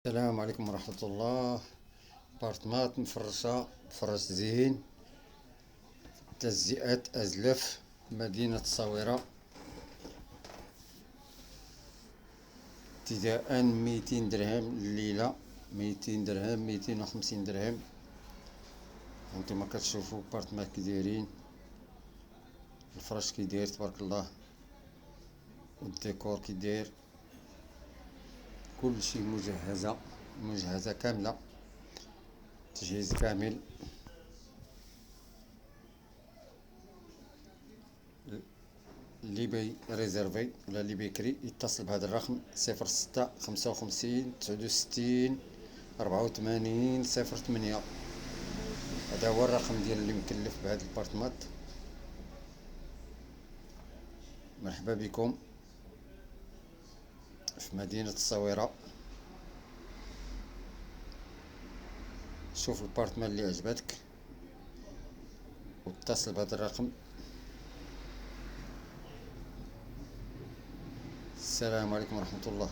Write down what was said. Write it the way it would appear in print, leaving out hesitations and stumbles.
السلام عليكم ورحمة الله. بارتمات مفرشة فرش زين، تجزئة أزلف، مدينة الصويرة. ابتداء 200 درهم الليلة، 200 درهم، 250 درهم. هانتوما كتشوفو بارتمات كي دايرين، الفرش كي داير تبارك الله، والديكور كي داير، كلشي مجهزة كاملة، تجهيز كامل. اللي بي ريزيرفي ولا اللي بيكري يتصل بهذا الرقم 06 55 69 84 08. هذا هو الرقم ديال اللي مكلف بهذا البارتمات. مرحبا بكم في مدينة الصويرة. شوف البارتمان اللي عجبتك واتصل بهذا الرقم. السلام عليكم ورحمة الله.